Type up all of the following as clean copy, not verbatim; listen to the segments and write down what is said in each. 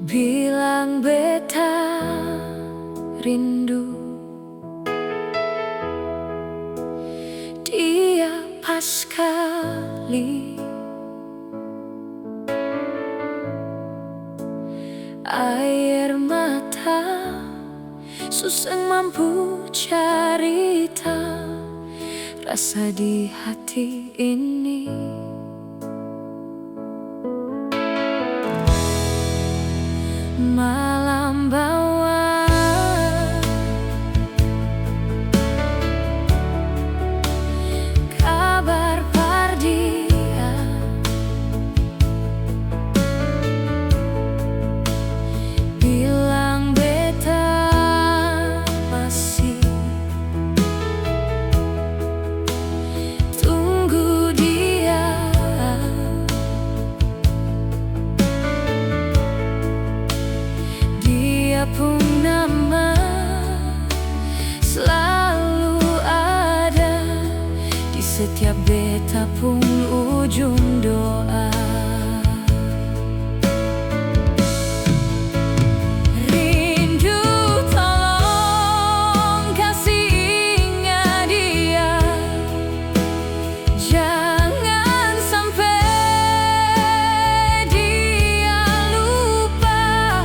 Bilang beta rindu, dia pas sekali. Air mata susah mampu cerita rasa di hati ini. Malam bawa kabar pardia, bilang beta masih tunggu dia. Dia pun nama selalu ada di setiap beta pun ujung doa. Rindu tolong kasih ingat dia, jangan sampai dia lupa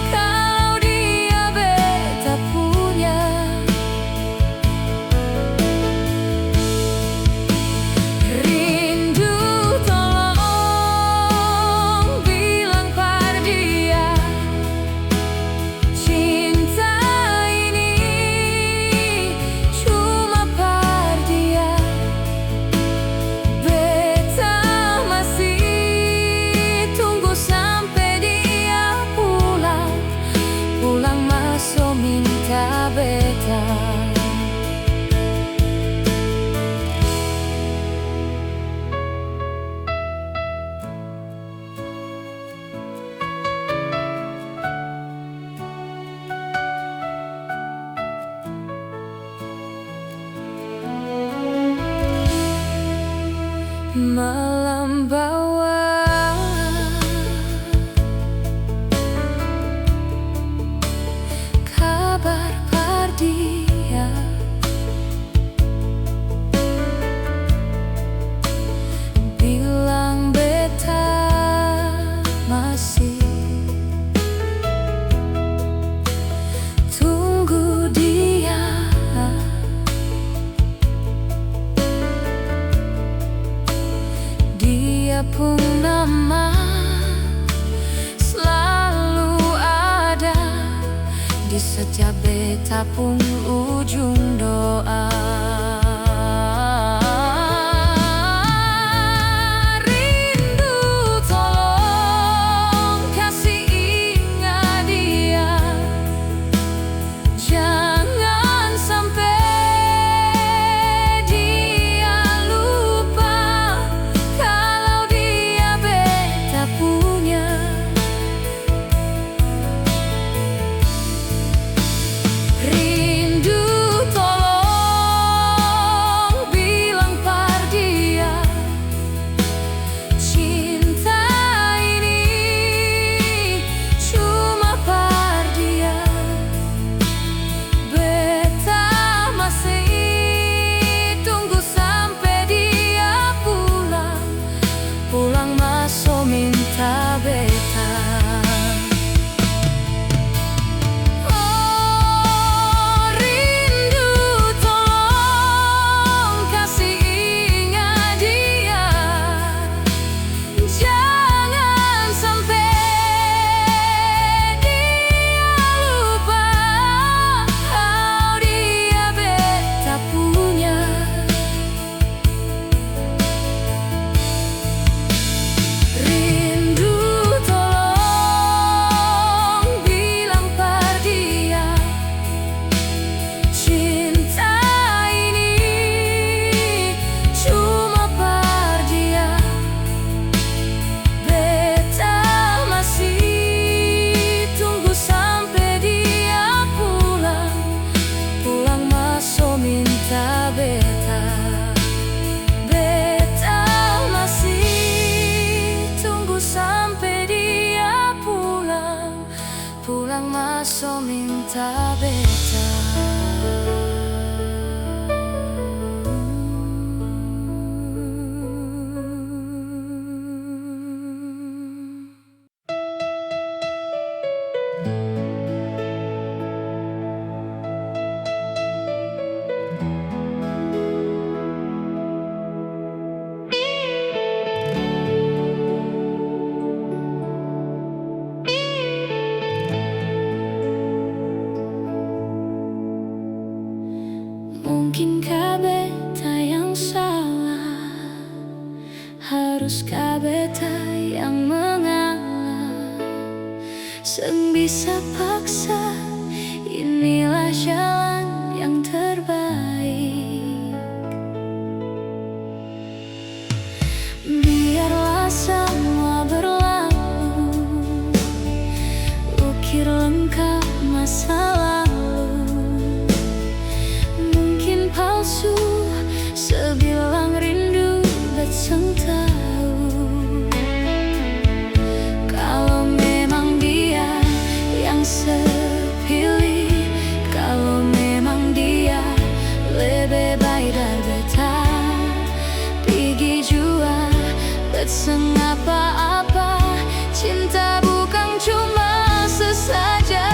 kalau dia beta punya. Rindu tolong bilang par dia, cinta ini cuma par dia. Beta masih tunggu sampai dia pulang, pulang masuk minta beta. Malam bawa kabar par dia, bilang beta masih tunggu dia. Dia pun nama selalu ada di setiap beta pun ujung doa. Rindu tolong kasih ingat dia, jangan sampai dia lupa kalau dia beta punya. Rindu tolong so minta beta. Mungkinkah beta yang salah? Haruskah beta yang mengalah? Seng bisa paksa, inilah jalan yang terbaik. Biarlah semua berlalu, ukir lengkap masa lalu. Mungkin palsu sebilang rindu, bet seng tahu. Kalau memang dia yang sepilih, kalau memang dia lebih baik dari beta, pergi jua bet seng apa-apa. Cinta bukan cuma sesaja.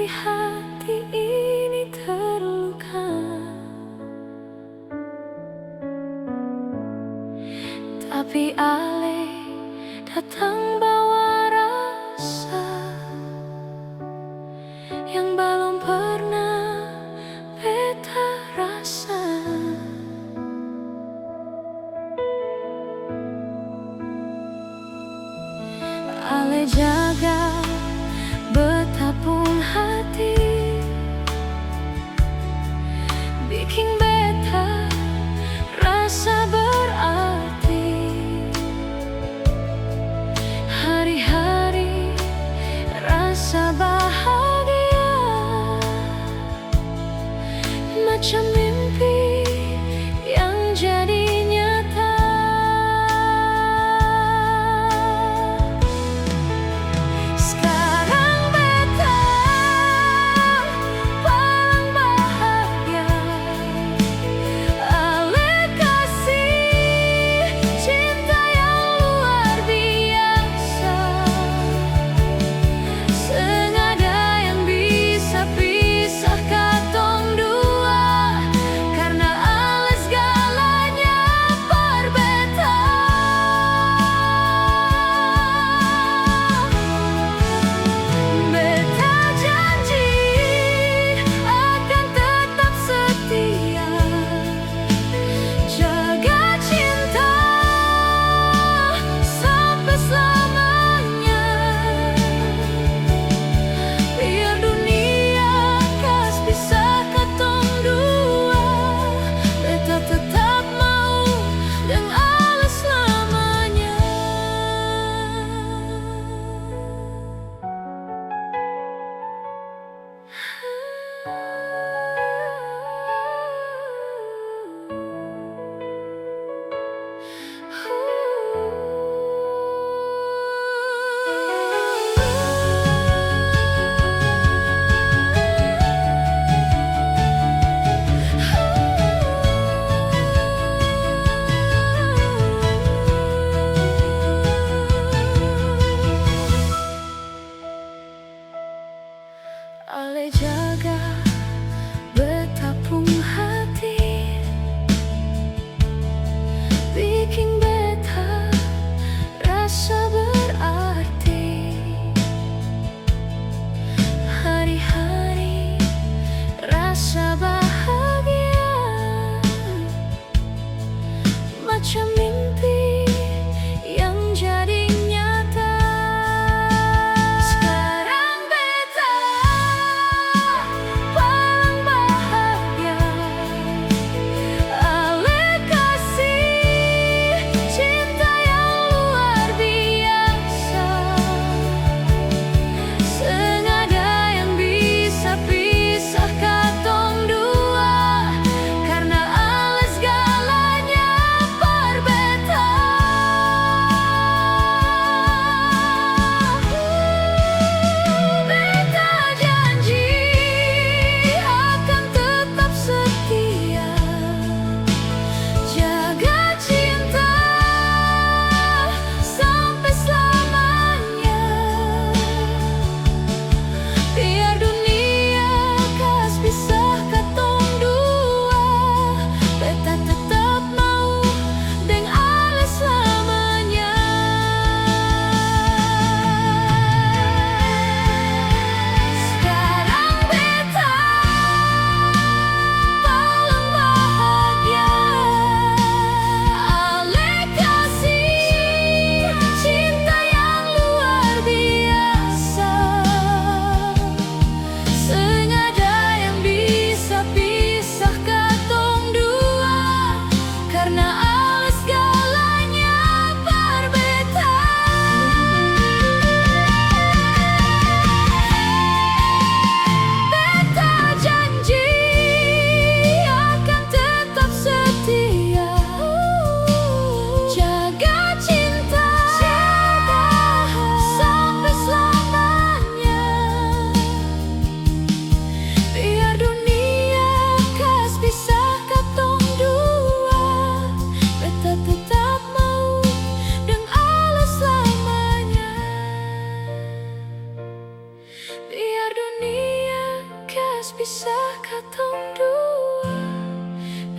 hati ini terluka, tapi Ale datang bawa rasa yang belum pernah beta rasa. Ale jaga betapun hati, bikin beta rasa berarti. Hari-hari rasa bahagia, macam mimpi yang jadi nyata. beres pisah katong dua,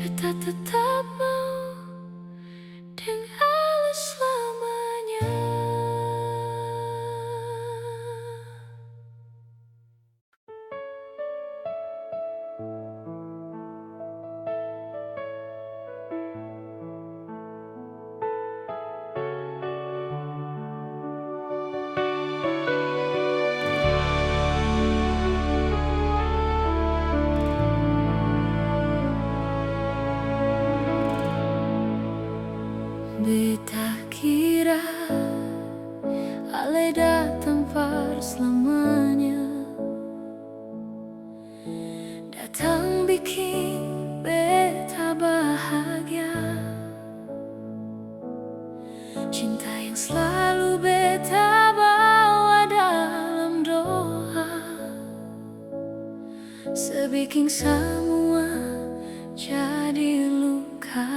beta tetap mau deng ala selamanya. Beta kira ale datang par selamanya, datang bikin beta bahagia. Cinta yang selalu beta bawa dalam doa, sebikin semua jadi luka.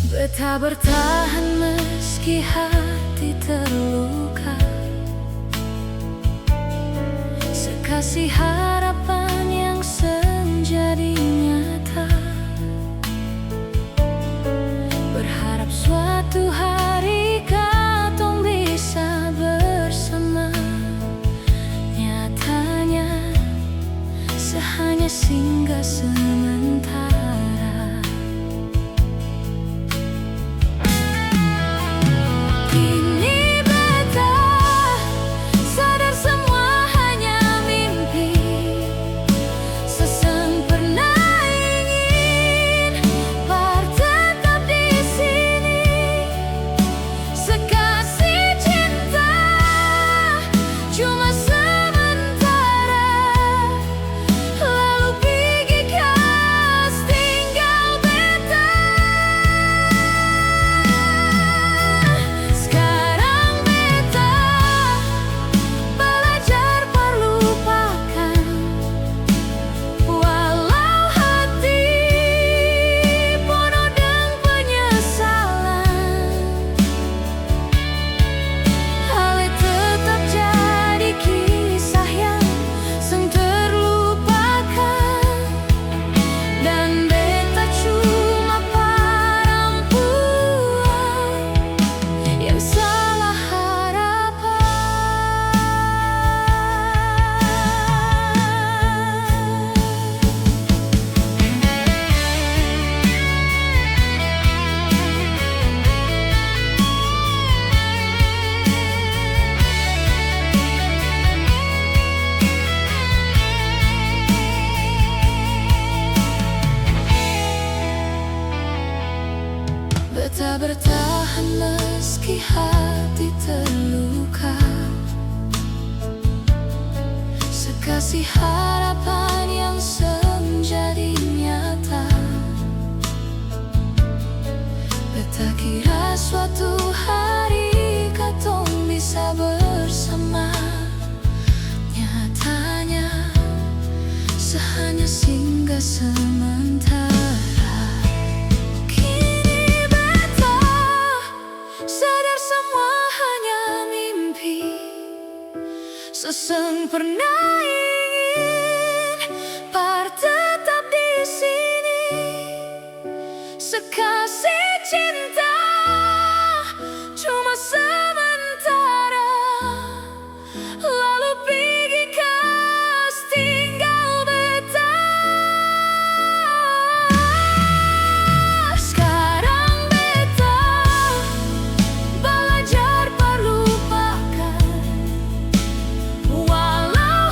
Beta bertahan meski hati terluka, sekasih harapan yang senjadi nyata. Berharap suatu hari katong bisa bersama. Nyatanya hanya singgah sementara. Beta bertahan meski hati terluka, sekasih harapan yang menjadi nyata. Beta kira suatu hari katong bisa bersama. Nyatanya hanya singgah sementara. Pernah ingin par tetap di sini, sekasih cinta cuma sementara, lalu pergi kas tinggal beta. Sekarang beta belajar perlupakan. Walau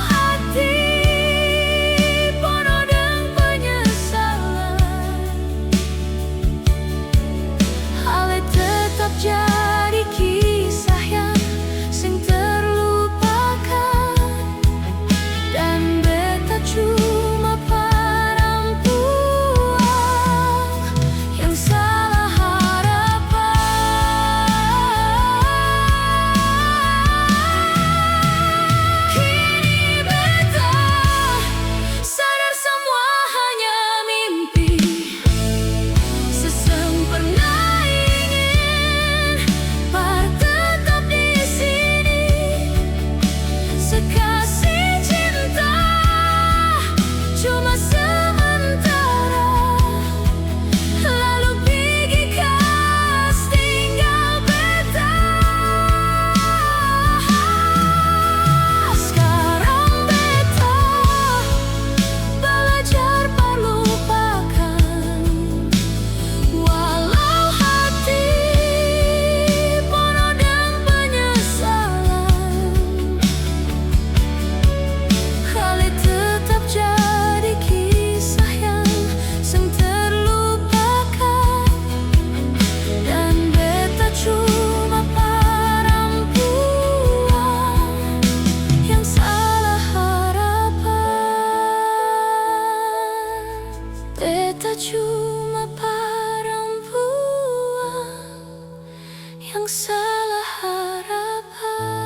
yang salah harapan.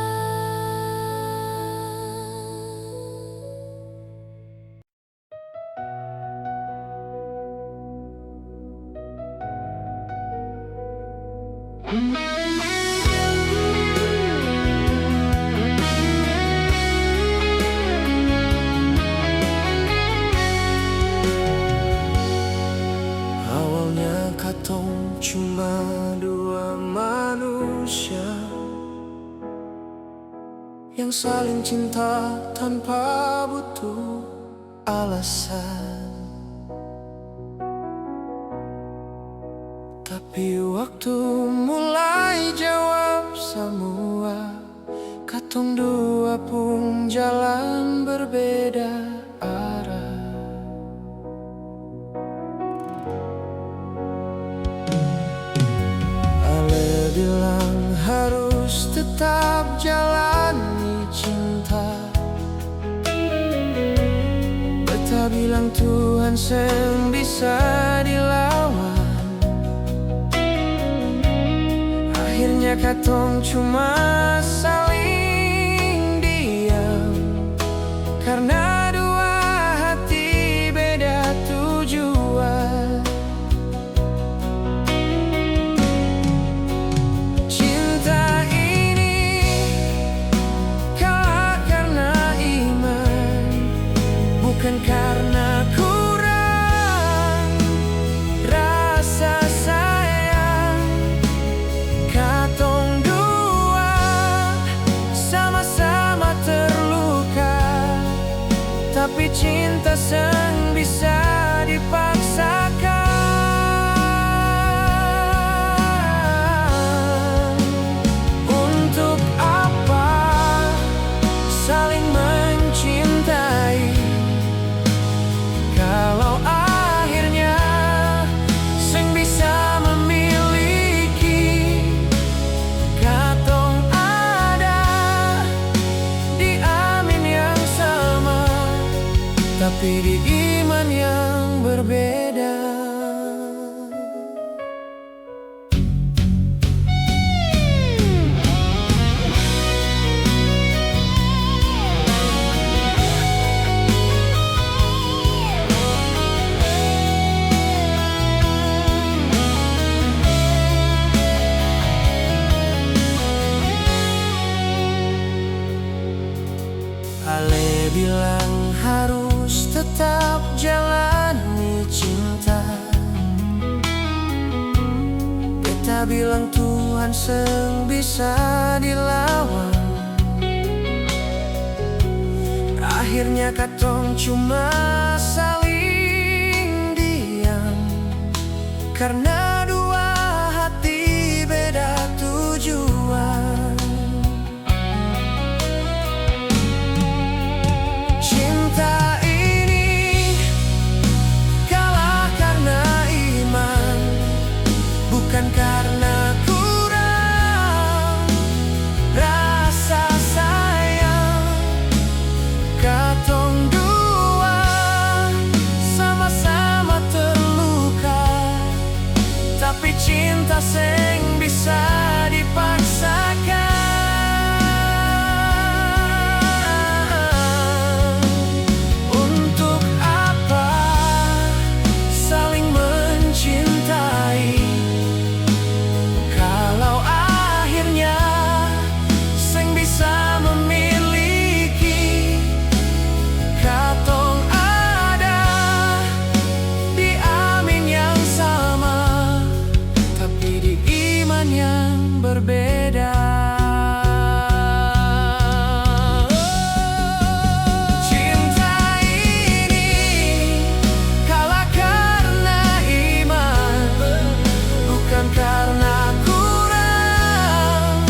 Awalnya katong cuma dua manusia yang saling cinta tanpa butuh alasan. Tapi waktu mulai jawab semua, katong dua pun jalan berbeda arah. Ale bilang harus tetap jalani cinta, beta bilang Tuhan seng bisa dilawan. Akhirnya katong cuma saling diam, karena dua hati beda tujuan. Cinta ini kalah karena iman, bukan karena kurang rasa sayang. Katong dua sama-sama terluka, tapi cinta seng bisa dipaksakan. Untuk apa saling mencintai kalau akhirnya seng bisa memiliki? Katong ada di amin yang sama, tapi di iman yang berbeda. Ale bilang harus tetap jalani cinta, beta bilang Tuhan seng bisa dilawan. Akhirnya katong cuma saling diam, karena dua hati beda tujuan. Cinta ini kalah karena iman, bukan karena kurang rasa sayang. Katong dua sama-sama terluka, tapi cinta seng bisa dipaksakan. Untuk apa saling mencintai kalau akhirnya seng bisa memiliki? Katong ada di amin yang sama, tapi di iman yang berbeda. Cinta ini kalah karena iman, bukan karena kurang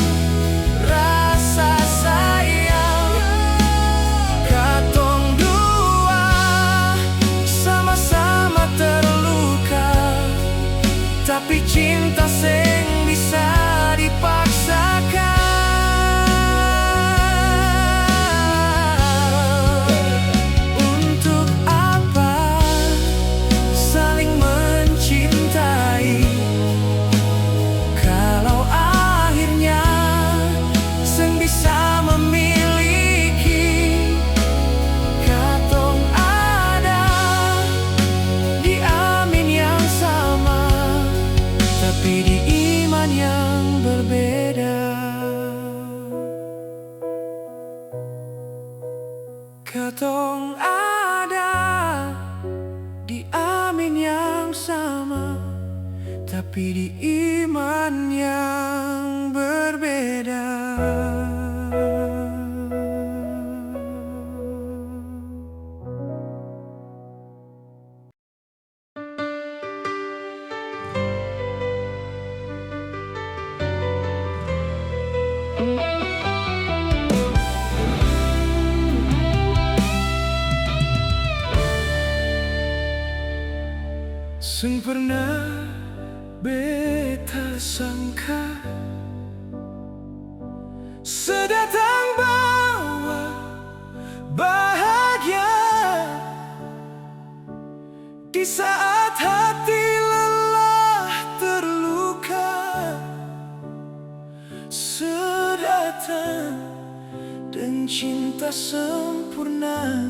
rasa sayang. Katong dua sama-sama terluka, tapi cinta seng bisa dipaksakan. iman yang berbeda. Sing pernah beta sangka sedatang bawa bahagia di saat hati lelah terluka. Sedatang dan cinta sempurna,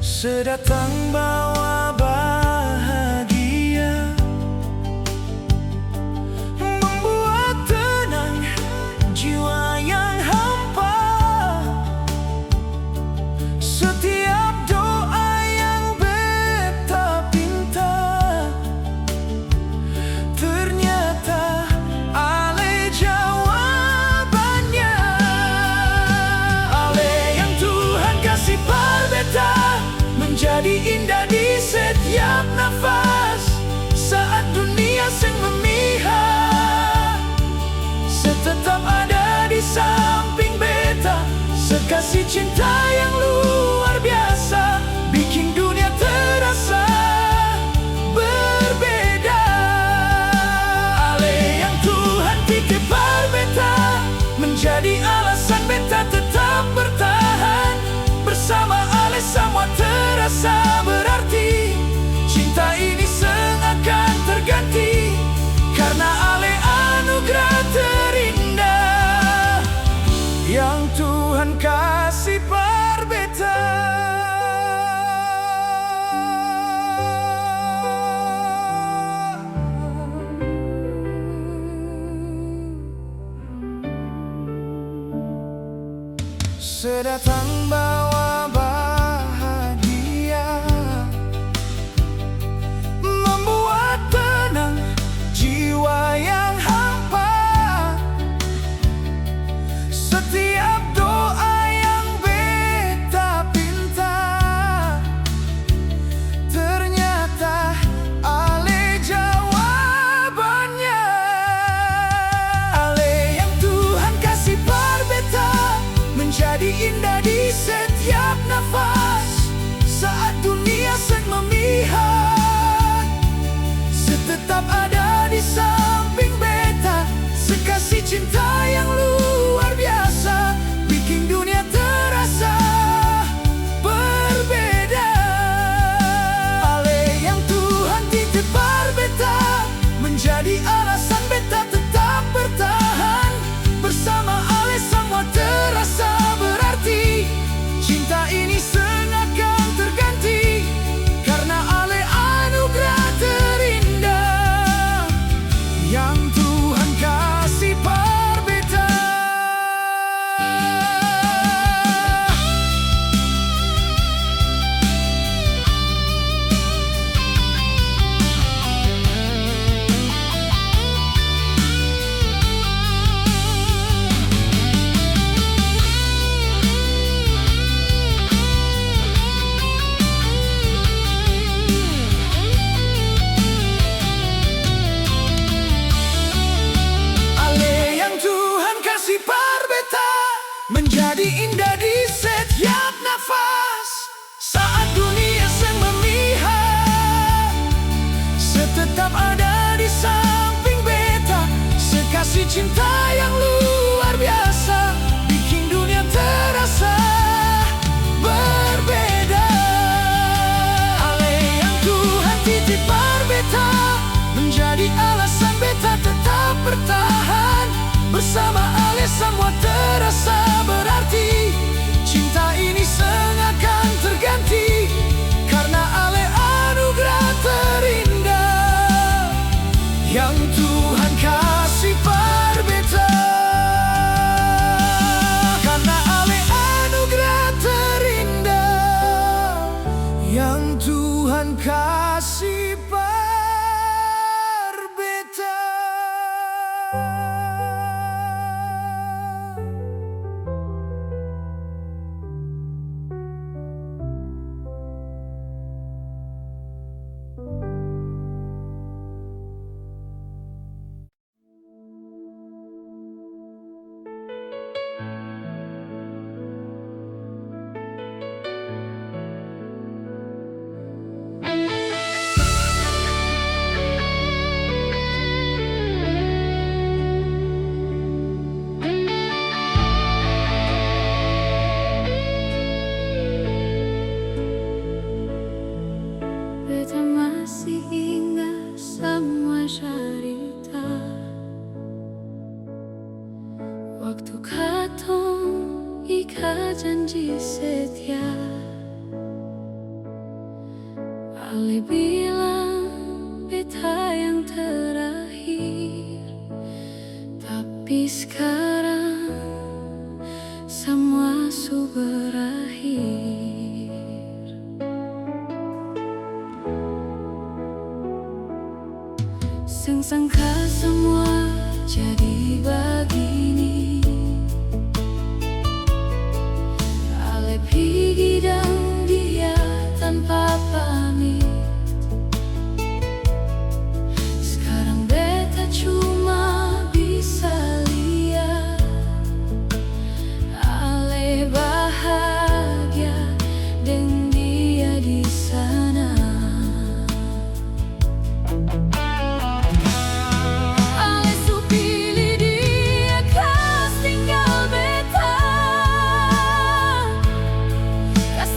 sedatang bawa bahagia, membuat tenang jiwa yang hampa. Setiap doa yang beta pinta, ternyata ale jawabannya. Ale yang Tuhan kasih par beta menjadi indah di setiap nafas. Saat dunia seng memihak, setetap ada di samping beta. Sekasih cinta yang luar biasa, bikin dunia terasa berbeda. Ale yang Tuhan titip par beta menjadi alasan beta tetap bertahan. Bersama ale semua terasa berarti. Cinta ini seakan terganti karena ale anugerah terindah yang Tuhan kasih par beta. Sedatang bawa bahagia, membuat tenang jiwa yang hampa. Setiap doa yang beta pinta, ternyata ale jawabannya. Ale yang Tuhan kasih par beta menjadi indah di setiap nafas. Saat dunia seng memihak, setetap ada di samping beta. Sekasih cinta yang luar biasa, bikin dunia terasa berbeda. Ale yang Tuhan titip par beta menjadi alasan beta tetap bertahan. Bersama ale semua terasa berarti. Cinta ini seakan terganti karena ale anugerah terindah yang Tuhan kasih par beta. Menjadi indah di setiap nafas. Saat dunia seng memihak, setetap ada di samping beta. Sekasih cinta yang luar biasa, bikin dunia terasa berbeda. Ale yang Tuhan titip par beta menjadi alasan beta tetap bertahan. Bersama ale semua terasa berarti. Cinta ini seakan terganti karena ale anugerah terindah yang Tuhan kasih par beta. Karena ale anugerah terindah yang Tuhan kasih par setia. Ale bilang beta yang terakhir, tapi sekarang semua su berakhir. Sangka semua jadi begini. Ale pergi dan dia tanpa pamit. Sekarang beta cuma bisa lihat Ale bahagia dengan dia di sana. Ale su pilih dia kas tinggal beta, kas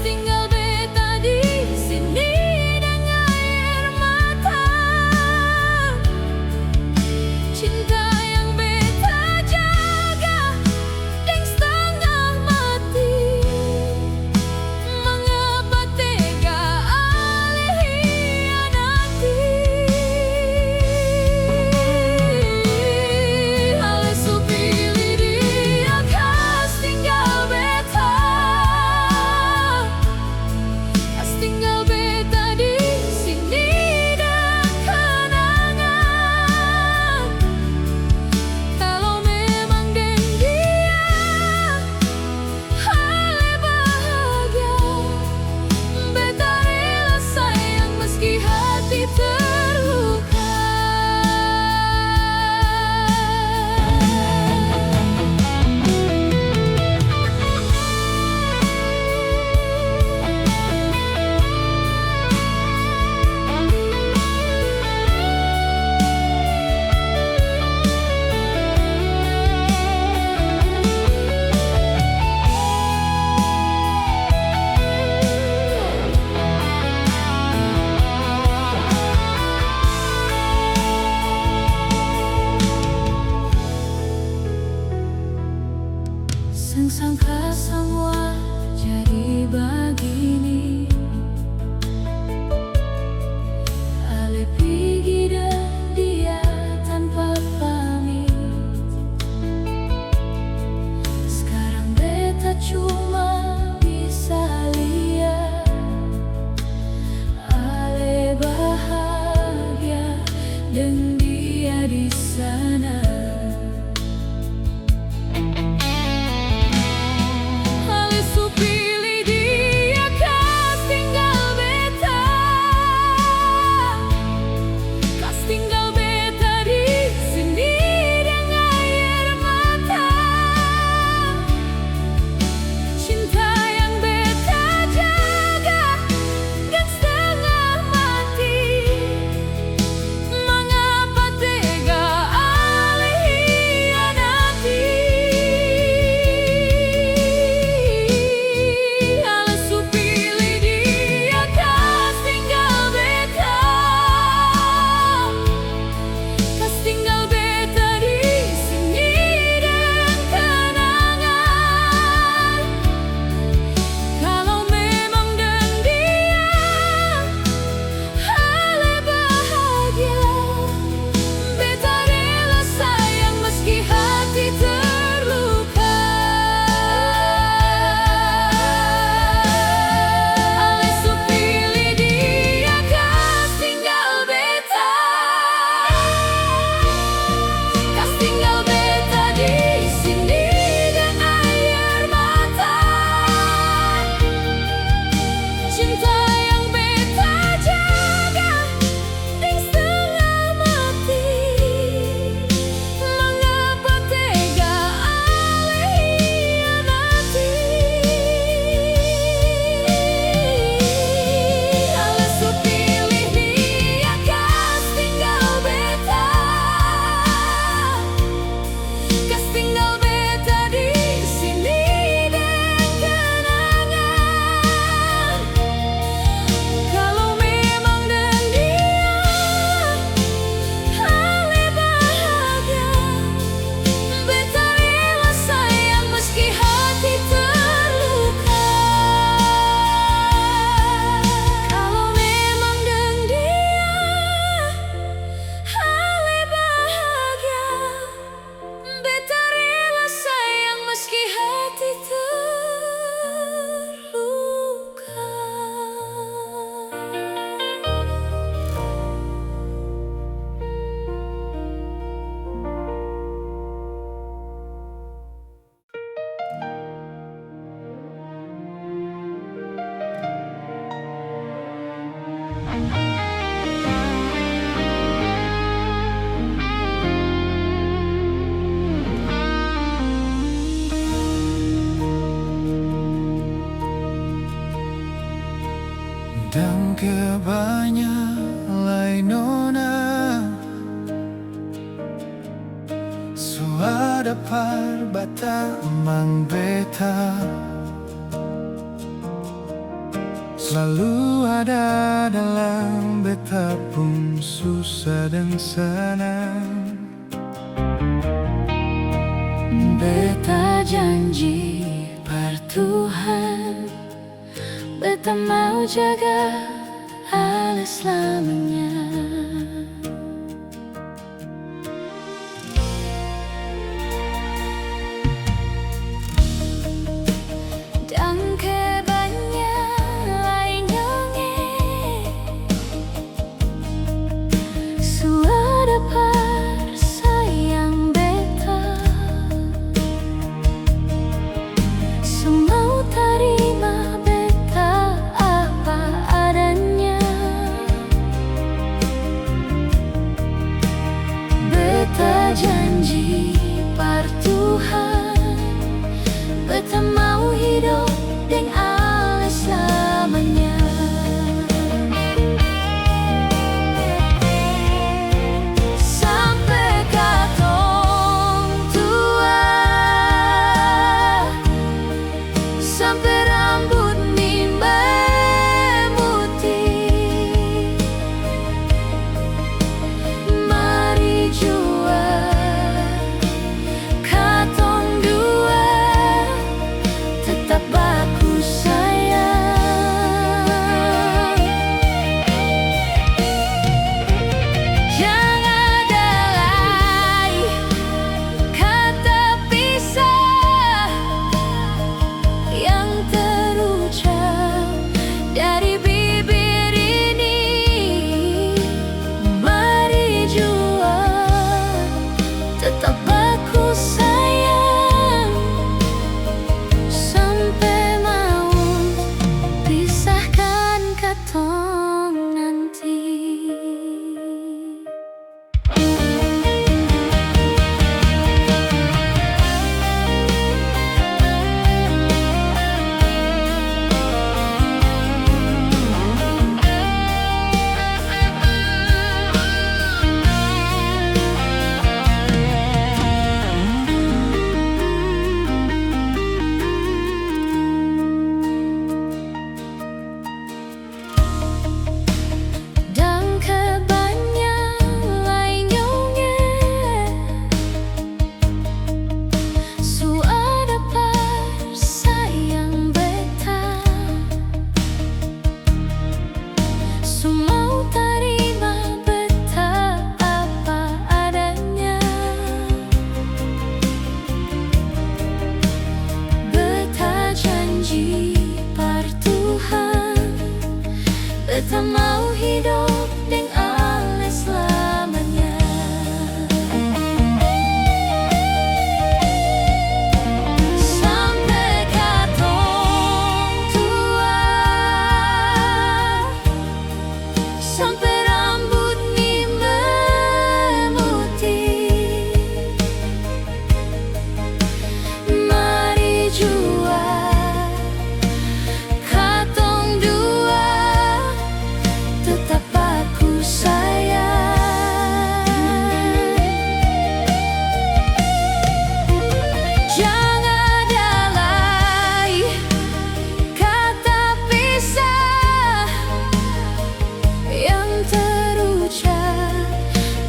kebanya lain nona suada parbata mang beta selalu ada dalam beta pun susah dan senang. Beta janji par Tuhan, beta mau jaga Ale selamanya. Dan kebanyak lainnya suada par sayang beta, semau terima beta apa adanya. Beta janji par Tuhan, beta mau hidup dengan Ale selamanya. Sampai katong tua, sampai rambut nimba memutih, mari jua katong dua tetap baku sayang. Jangan ada lagi kata pisah yang terucap dari bibir ini. Mari jua tetap baku sayang sampai mau pisahkan katong nanti. Dan kebanyak lainnya suada par sayang beta, semau terima beta apa adanya. Beta janji par Tuhan, beta mau hidup dengan Ale selamanya. Sampai katong tua, sampai rambut nimba memutih, mari jua katong dua tetap baku sayang. Jangan ada lagi kata pisah yang terucap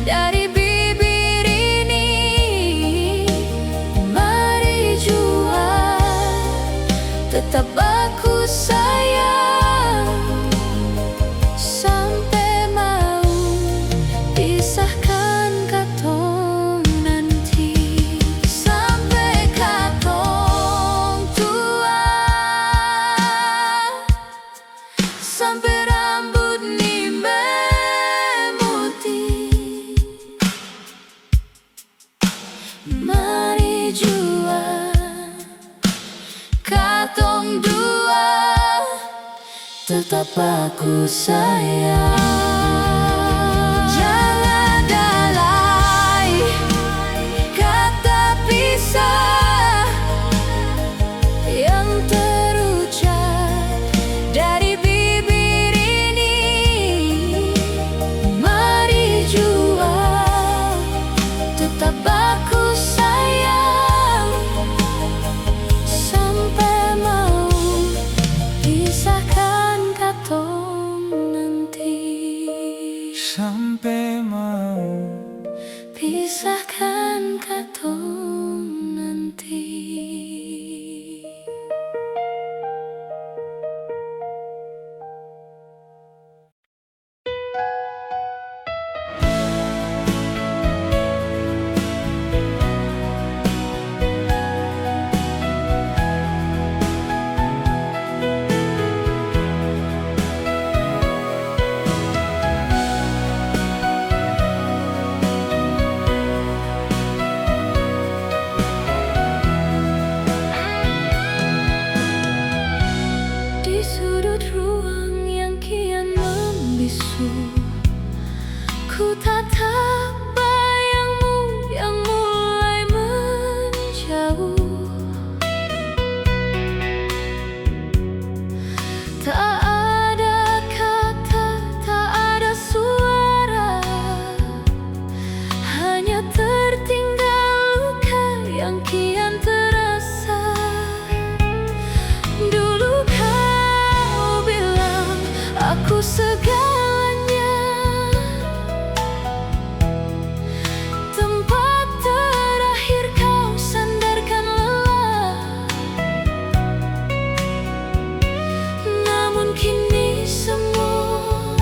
dari bibir ini. Mari jua tetap baku sayang sampai mau pisahkan katong nanti. Sampai katong tua, sampai rambut nimba memutih, mari jua katong dua tetap aku sayang. Jangan ada lagi kata pisah yang terucap dari bibir ini. pisahkan katong nanti. Di sudut ruang yang kian membisu, ku tatap bayangmu yang mulai menjauh. Tak ada kata, tak ada suara, hanya tertinggal luka yang kian terasa. Dulu kau bilang aku segalanya, tempat terakhir kau sandarkan lelah. Namun kini semua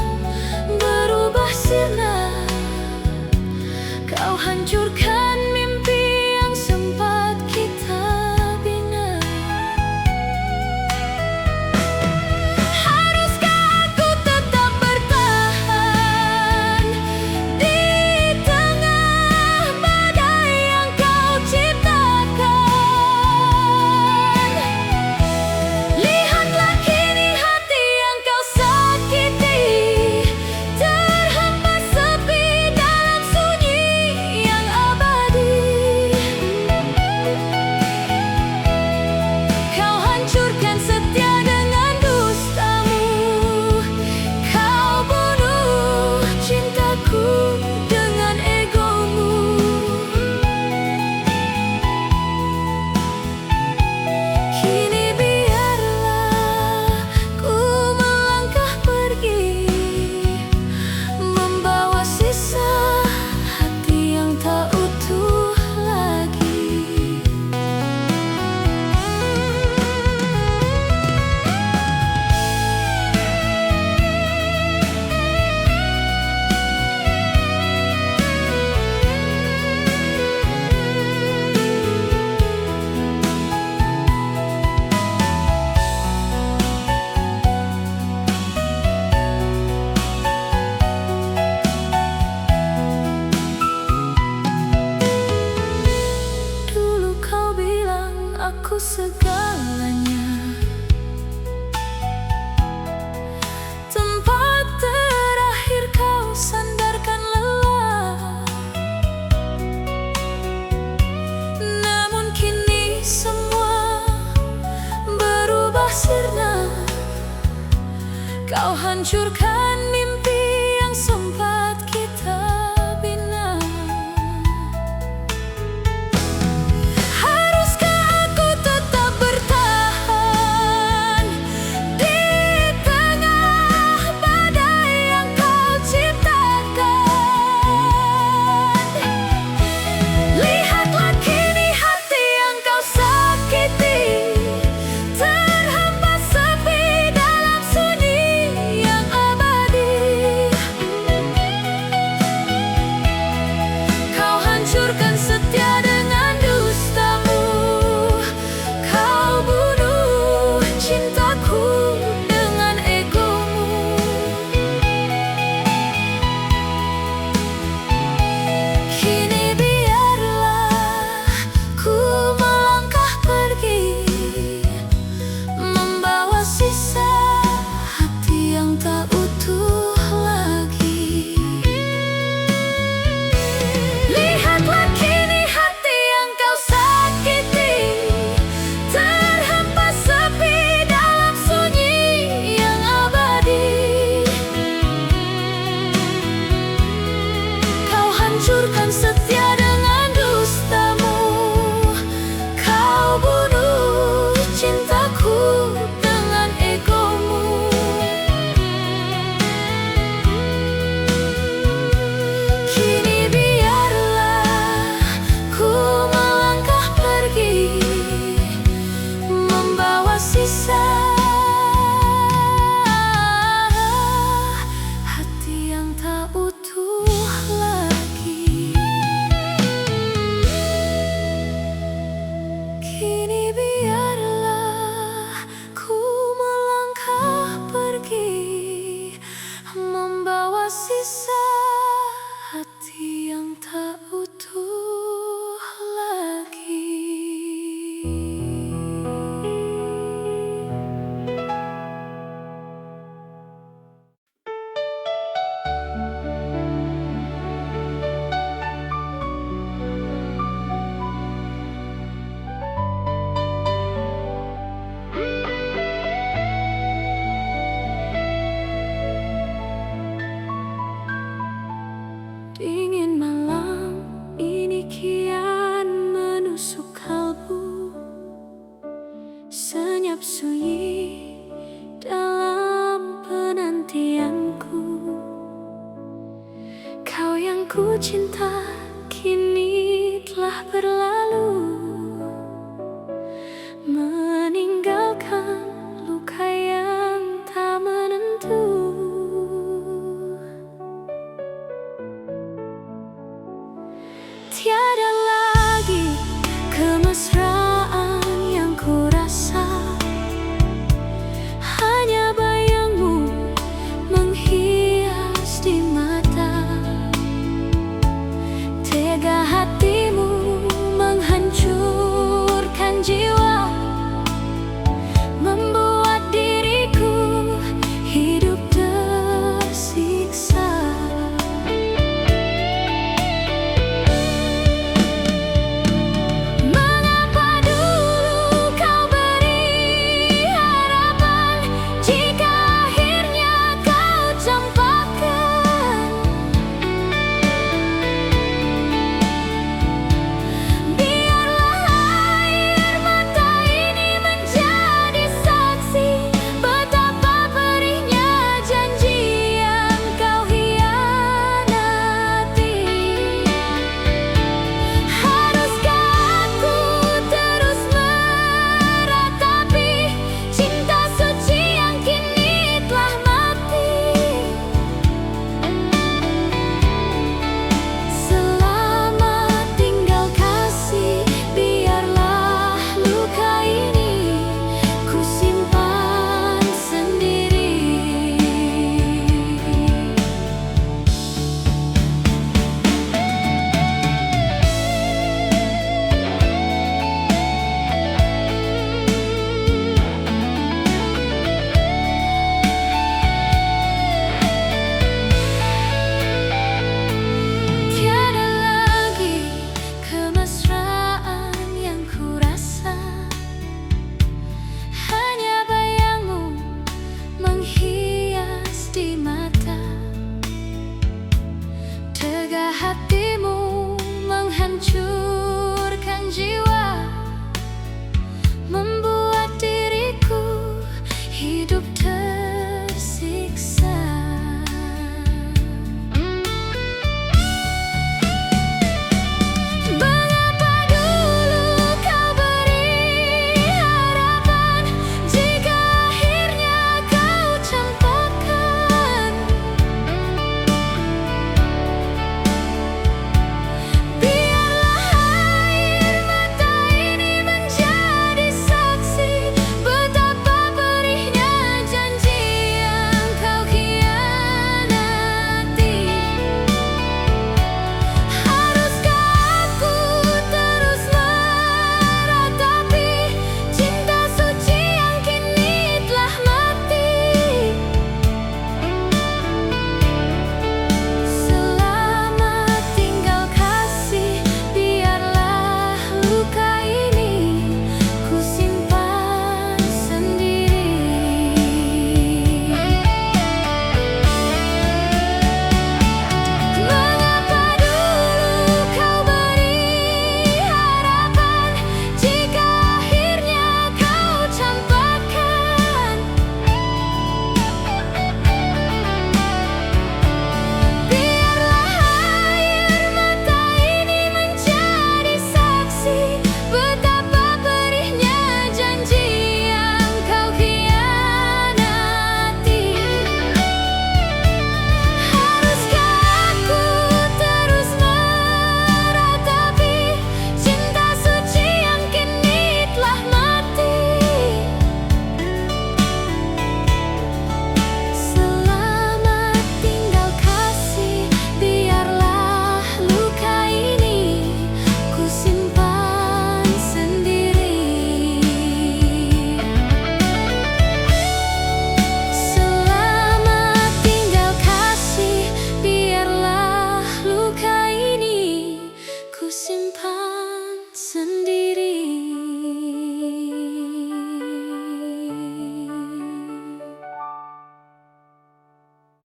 berubah sirna, kau hancurkan mimpi yang sempat kita bina. Haruskah aku tetap bertahan di tengah badai yang kau ciptakan? Lihatlah kini hati yang kau sakiti, terhempas sepi dalam sunyi yang abadi. Kau hancurkan setia dengan dustamu, kau bunuh cintaku dengan egomu. Kini biarlah ku melangkah pergi, membawa sisa hati yang tak utuh lagi. Dulu kau bilang aku segalanya, tempat terakhir kau sandarkan lelah. Namun kini semua berubah sirna, kau hancurkan mimpi yang sempat kita bina. Haruskah aku tetap bertahan di tengah badai yang kau ciptakan? Lihatlah kini hati yang kau sakiti, terhempas sepi dalam sunyi yang abadi. cinta kini telah berlalu, meninggalkan luka yang tak menentu. Tiada lagi kemesraan yang kurasa, hanya bayangmu menghias di mata. Tega hatimu menghancurkan jiwa, membuat diriku hidup tersiksa. Mengapa dulu kau beri harapan, jika akhirnya kau campakkan? Biarlah air mata ini menjadi saksi betapa perihnya janji yang kau hianati. Haruskah aku terus meratapi cinta suci yang kini telah mati? Selamat tinggal kasih, biarlah luka ini ku simpan sendiri. Tiada lagi kemesraan yang kurasa, hanya bayangmu menghias di mata. Tega hatimu menghancurkan jiwa, membuat diriku hidup tersiksa. Mengapa dulu kau beri harapan, jika akhirnya kau campakkan? Biarlah air mata ini menjadi saksi betapa perihnya janji yang kau hianati. Haruskah aku terus meratapi cinta suci yang kini telah mati? Selamat tinggal kasih, biarlah luka ini ku simpan sendiri. Mengapa dulu kau beri harapan, jika akhirnya kau campakkan? Biarlah air mata ini menjadi saksi betapa perihnya janji yang kau hianati. Haruskah aku terus meratapi cinta suci yang kini telah mati? Selamat tinggal kasih, biarlah luka ini ku simpan sendiri. Selamat tinggal kasih, biarlah luka ini ku simpan sendiri.